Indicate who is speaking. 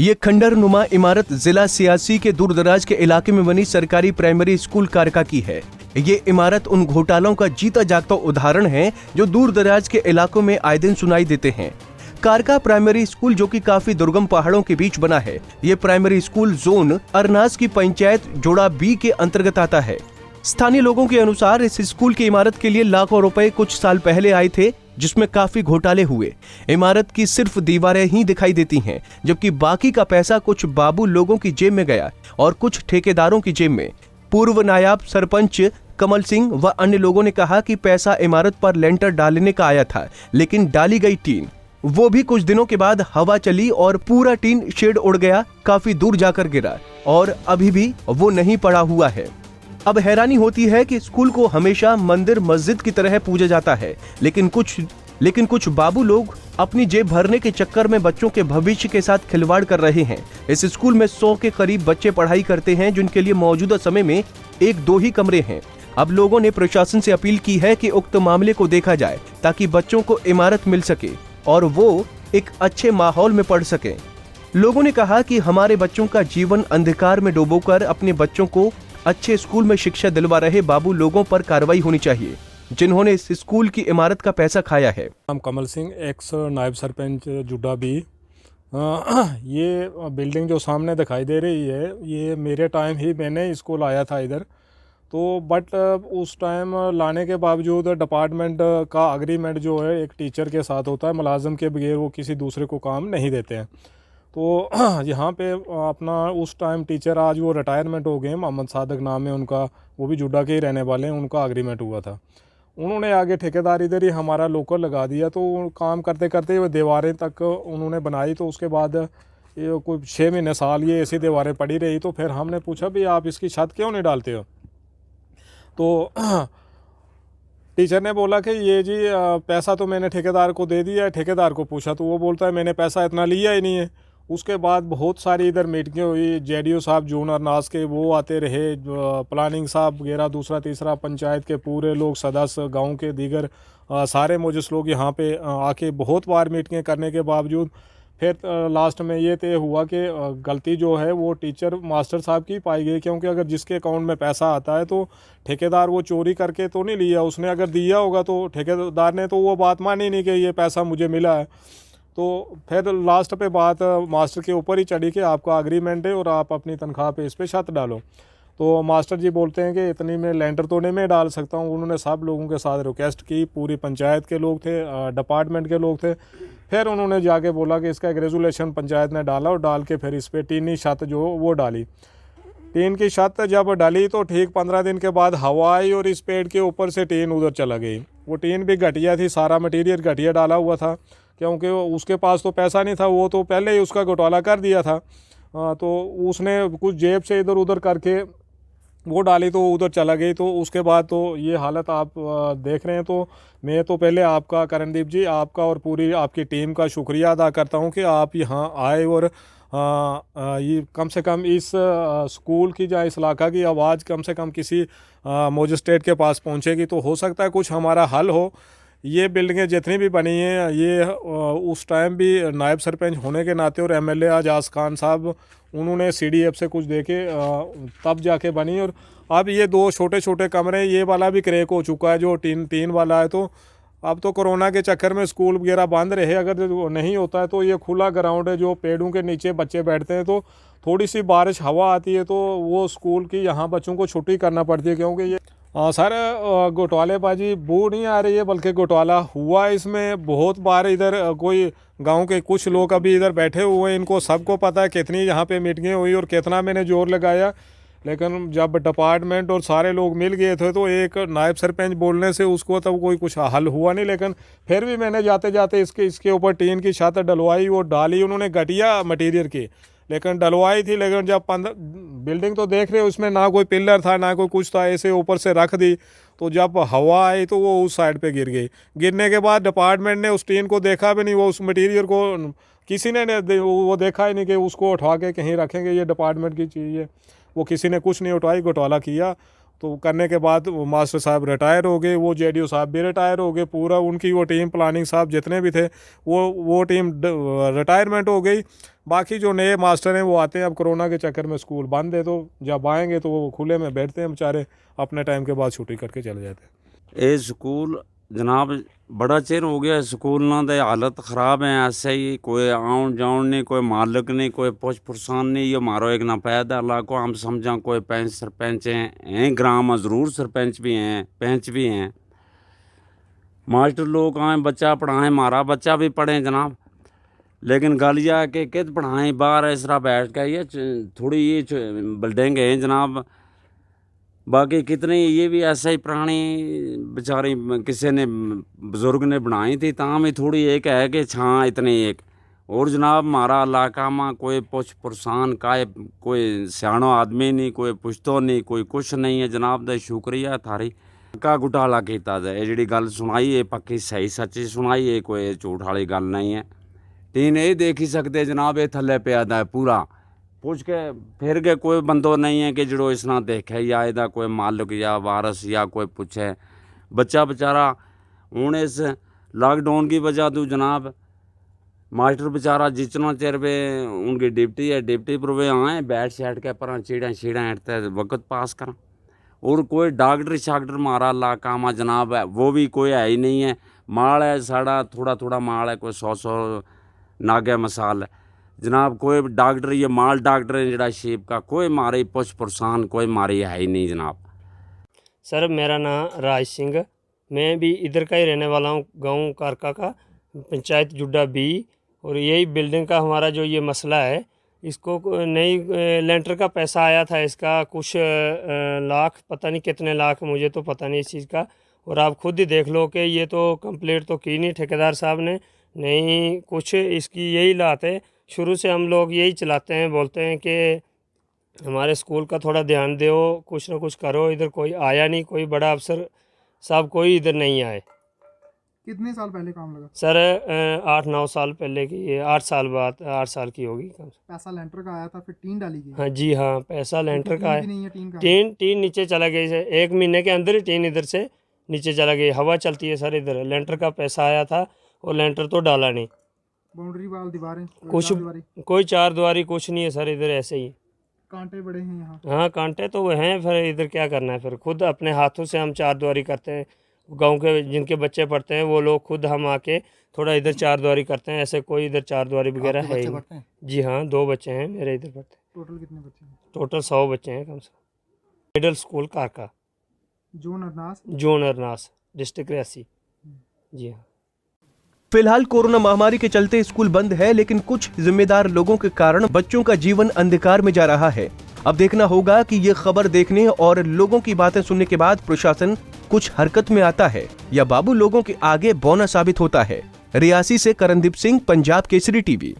Speaker 1: ये खंडर नुमा इमारत जिला सियासी के दूरदराज के इलाके में बनी सरकारी प्राइमरी स्कूल कारका की है। ये इमारत उन घोटालों का जीता जागता उदाहरण है जो दूरदराज के इलाकों में आए दिन सुनाई देते हैं। कारका प्राइमरी स्कूल जो कि काफी दुर्गम पहाड़ों के बीच बना है, ये प्राइमरी स्कूल जोन अरनास की पंचायत जोड़ा बी के अंतर्गत आता है। स्थानीय लोगों के अनुसार इस स्कूल की इमारत के लिए लाखों रुपए कुछ साल पहले आए थे, जिसमें काफी घोटाले हुए। इमारत की सिर्फ दीवारें ही दिखाई देती हैं, जबकि बाकी का पैसा कुछ बाबू लोगों की जेब में गया और कुछ ठेकेदारों की जेब में। पूर्व नायब सरपंच कमल सिंह व अन्य लोगों ने कहा कि पैसा इमारत पर लेंटर डालने का आया था, लेकिन डाली गई टीन, वो भी कुछ दिनों के बाद हवा चली और पूरा टीन शेड उड़ गया, काफी दूर जाकर गिरा और अभी भी वो नहीं पड़ा हुआ है। अब हैरानी होती है कि स्कूल को हमेशा मंदिर मस्जिद की तरह पूजा जाता है, लेकिन कुछ बाबू लोग अपनी जेब भरने के चक्कर में बच्चों के भविष्य के साथ खिलवाड़ कर रहे हैं। इस स्कूल में 100 के करीब बच्चे पढ़ाई करते हैं, जिनके लिए मौजूदा समय में 1-2 ही कमरे हैं। अब लोगों ने प्रशासन से अपील की है कि उक्त मामले को देखा जाए, ताकि बच्चों को इमारत मिल सके और वो एक अच्छे माहौल में पढ़ सके। लोगों ने कहा कि हमारे बच्चों का जीवन अंधकार में डुबोकर अपने बच्चों को अच्छे स्कूल में शिक्षा दिलवा रहे बाबू लोगों पर कार्रवाई होनी चाहिए, जिन्होंने इस स्कूल की इमारत का पैसा खाया है।
Speaker 2: नाम कमल सिंह, एक्स नायब सरपंच जुड्डा बी। ये बिल्डिंग जो सामने दिखाई दे रही है, ये मेरे टाइम ही मैंने स्कूल आया था इधर, तो बट उस टाइम लाने के बावजूद डिपार्टमेंट का एग्रीमेंट जो है एक टीचर के साथ होता है, मुलाजिम के बगैर वो किसी दूसरे को काम नहीं देते हैं। तो यहाँ पे अपना उस टाइम टीचर, आज वो रिटायरमेंट हो गए, मोहम्मद सादक नाम है उनका, वो भी जुड्डा के ही रहने वाले हैं, उनका एग्रीमेंट हुआ था। उन्होंने आगे ठेकेदार इधर ही हमारा लोकल लगा दिया, तो काम करते करते वो दीवारें तक उन्होंने बनाई। तो उसके बाद ये कोई 6 महीने साल ये ऐसी दीवारें पड़ी रही। तो फिर हमने पूछा भी आप इसकी छत क्यों नहीं डालते हो? तो टीचर ने बोला कि ये जी पैसा तो मैंने ठेकेदार को दे दिया है। ठेकेदार को पूछा तो वो बोलता है मैंने पैसा इतना लिया ही नहीं है। उसके बाद बहुत सारी इधर मीटिंगें हुई, जेडीओ साहब जून अरनास के वो आते रहे, प्लानिंग साहब वगैरह, दूसरा तीसरा, पंचायत के पूरे लोग, सदस्य, गांव के दीगर सारे मौजूद लोग यहाँ पे आके बहुत बार मीटिंगें करने के बावजूद फिर लास्ट में ये तय हुआ कि गलती जो है वो टीचर मास्टर साहब की पाई गई, क्योंकि अगर जिसके अकाउंट में पैसा आता है तो ठेकेदार वो चोरी करके तो नहीं लिया, उसने अगर दिया होगा तो ठेकेदार ने तो वो बात मानी नहीं कि ये पैसा मुझे मिला है। तो फिर लास्ट पे बात मास्टर के ऊपर ही चढ़ी कि आपका एग्रीमेंट है और आप अपनी तनख्वाह पे इस पर छत डालो। तो मास्टर जी बोलते हैं कि इतनी में लेंटर तो नहीं मैं डाल सकता हूँ। उन्होंने सब लोगों के साथ रिक्वेस्ट की, पूरी पंचायत के लोग थे, डिपार्टमेंट के लोग थे। फिर उन्होंने जाके बोला कि इसका एक रेजोल्यूशन पंचायत ने डाला और डाल के फिर इस पर टीनी छत जो वो डाली। टीन की छत जब डाली तो ठीक 15 दिन के बाद हवा आई और इस पेड़ के ऊपर से टीन उधर चला गई। वो टीन भी घटिया थी, सारा मटीरियल घटिया डाला हुआ था, क्योंकि उसके पास तो पैसा नहीं था, वो तो पहले ही उसका घोटाला कर दिया था। तो उसने कुछ जेब से इधर उधर करके वो डाली तो उधर चला गई। तो उसके बाद तो ये हालत आप देख रहे हैं। तो मैं तो पहले आपका, करणदीप जी, आपका और पूरी आपकी टीम का शुक्रिया अदा करता हूँ कि आप यहाँ आए और ये कम से कम इस स्कूल की या इस इलाका की आवाज़ कम से कम किसी मजिस्ट्रेट के पास पहुँचेगी, तो हो सकता है कुछ हमारा हल हो। ये बिल्डिंगें जितनी भी बनी हैं, ये उस टाइम भी नायब सरपंच होने के नाते और एमएलए आजाज खान साहब, उन्होंने सीडीएफ से कुछ देके तब जाके बनी। और अब ये 2 छोटे छोटे कमरे, ये वाला भी क्रैक हो चुका है जो तीन वाला है। तो अब तो कोरोना के चक्कर में स्कूल वगैरह बंद रहे, अगर नहीं होता है तो ये खुला ग्राउंड है जो पेड़ों के नीचे बच्चे बैठते हैं। तो थोड़ी सी बारिश हवा आती है तो वो स्कूल की यहाँ बच्चों को छुट्टी करना पड़ती है, क्योंकि ये सर घोटालेबाजी बू नहीं आ रही है, बल्कि घोटाला हुआ इसमें बहुत बार। इधर कोई गांव के कुछ लोग अभी इधर बैठे हुए हैं, इनको सबको पता है कितनी यहाँ पे मीटिंगें हुई और कितना मैंने जोर लगाया। लेकिन जब डिपार्टमेंट और सारे लोग मिल गए थे तो एक नायब सरपंच बोलने से उसको तब कोई कुछ हल हुआ नहीं। लेकिन फिर भी मैंने जाते जाते इसके ऊपर टीन की छत डलवाई और डाली। उन्होंने घटिया मटीरियल की लेकिन डलवाई थी। लेकिन जब बिल्डिंग तो देख रहे हो, उसमें ना कोई पिलर था ना कोई कुछ था, ऐसे ऊपर से रख दी। तो जब हवा आई तो वो उस साइड पे गिर गई। गिरने के बाद डिपार्टमेंट ने उस टीन को देखा भी नहीं, वो उस मटेरियल को किसी ने वो देखा ही नहीं कि उसको उठा के कहीं रखेंगे, ये डिपार्टमेंट की चीज़ है। वो किसी ने कुछ नहीं उठाई, घोटाला किया। तो करने के बाद वो मास्टर साहब रिटायर हो गए, वो जेडीओ साहब भी रिटायर हो गए, पूरा उनकी वो टीम प्लानिंग साहब जितने भी थे वो टीम रिटायरमेंट हो गई। बाकी जो नए मास्टर हैं वो आते हैं, अब कोरोना के चक्कर में स्कूल बंद है, तो जब आएंगे तो वो खुले में बैठते हैं बेचारे, अपने टाइम के बाद छुट्टी करके चले जाते हैं।
Speaker 3: ये स्कूल जनाब बड़ा चिर हो गया, स्कूल ना दे हालत ख़राब है, ऐसे ही कोई आउन जाउन नहीं, कोई मालिक नहीं, कोई पुछ पुरसान नहीं। ये मारो एक ना पैदा इलाको, हम समझा कोई पंच सरपंच हैं ग्राम में, ज़रूर सरपंच भी हैं, पंच भी हैं, मास्टर लोग आए बच्चा पढ़ाएं, हमारा बच्चा भी पढ़े जनाब, लेकिन गल यह है कि कित पढ़ाएं बाहर इस तरह बैठ के। ये थोड़ी ये बिल्डिंग है जनाब, बाकी कितनी ये भी ऐसा ही पुरानी बेचारी किसी ने बुज़ुर्ग ने बनाई थी, ताम ही थोड़ी एक है कि छाँ इतनी एक। और जनाब हमारा इलाका में कोई पुछ पुरसान का कोई सियाणो आदमी नहीं, कोई पुछतो नहीं, कोई कुछ नहीं है जनाब। दा शुक्रिया थारी का घुटाला किया जाए, जी गल सुनाई है पक्की सही सच्ची सुनाई है, कोई झूठ वाली गल नहीं है। तीन ये देख ही सकते जनाब, ये थले पिया दा पूरा पूछ के फिर के कोई बंदो नहीं है कि जड़ो इसना देखे या इदा कोई मालिक या वारस या कोई पूछे। बच्चा बेचारा हूँ इस लॉकडाउन की वजह तो जनाब मास्टर बेचारा जितना चिर वे उनकी डिप्टी है, डिप्टी पर वे आए बैठ शैठ के पर चीड़ा शीड़ा हटते वक्त पास करा। और कोई डॉक्टर शाक्टर हमारा इलाका में जनाब है वो भी कोई है ही नहीं है। माल है साड़ा थोड़ा थोड़ा माल है, कोई 100 नागे मसाल है जनाब। कोई डॉक्टर ये माल डॉक्टर है जड़ा शेप का, कोई मारी पुछ पुरसान कोई मारी है ही नहीं जनाब।
Speaker 4: सर मेरा नाम राज सिंह, मैं भी इधर का ही रहने वाला हूँ, गांव कारका का, पंचायत जुड्डा बी। और यही बिल्डिंग का हमारा जो ये मसला है, इसको नई लेंटर का पैसा आया था, इसका कुछ लाख, पता नहीं कितने लाख, मुझे तो पता नहीं इस चीज़ का। और आप खुद ही देख लो कि ये तो कंप्लीट तो की नहीं ठेकेदार साहब ने, नहीं कुछ इसकी यही लात है। शुरू से हम लोग यही चलाते हैं, बोलते हैं कि हमारे स्कूल का थोड़ा ध्यान दो, कुछ ना कुछ करो। इधर कोई आया नहीं, कोई बड़ा अफसर साहब कोई इधर नहीं आए।
Speaker 5: कितने साल पहले काम लगा?
Speaker 4: सर 8-9 साल पहले की, ये 8 साल बाद, 8 साल की होगी।
Speaker 5: पैसा लेंटर का आया था, फिर टीन डाली गई?
Speaker 4: हाँ जी हाँ, पैसा लेंटर का
Speaker 5: टीन भी नहीं है, टीन का
Speaker 4: टीन नीचे चला गई से 1 महीने के अंदर ही टीन इधर से नीचे चला गई। हवा चलती है सर इधर। लेंटर का पैसा आया था और लेंटर तो डाला नहीं।
Speaker 5: बाउंड्री वाल दीवारें
Speaker 4: कुछ कोई 4 द्वारी कुछ नहीं है सर इधर, ऐसे ही
Speaker 5: कांटे बड़े हैं यहाँ।
Speaker 4: हाँ कांटे तो वो हैं, फिर इधर क्या करना है, फिर खुद अपने हाथों से हम 4 द्वारी करते हैं। गांव के जिनके बच्चे पढ़ते हैं वो लोग खुद हम आके थोड़ा इधर 4 द्वारी करते हैं, ऐसे कोई इधर 4 द्वारी वगैरह है ही नहीं। जी हाँ 2 बच्चे हैं मेरे इधर पढ़ते हैं।
Speaker 5: टोटल कितने बच्चे हैं?
Speaker 4: टोटल 100 बच्चे हैं कम से कम। मिडिल स्कूल कारका,
Speaker 5: जोन अरनास,
Speaker 4: डिस्ट्रिक्ट रियासी। जी हाँ।
Speaker 1: फिलहाल कोरोना महामारी के चलते स्कूल बंद है, लेकिन कुछ जिम्मेदार लोगों के कारण बच्चों का जीवन अंधकार में जा रहा है। अब देखना होगा कि ये खबर देखने और लोगों की बातें सुनने के बाद प्रशासन कुछ हरकत में आता है या बाबू लोगों के आगे बौना साबित होता है। रियासी से करणदीप सिंह, पंजाब केसरी टीवी।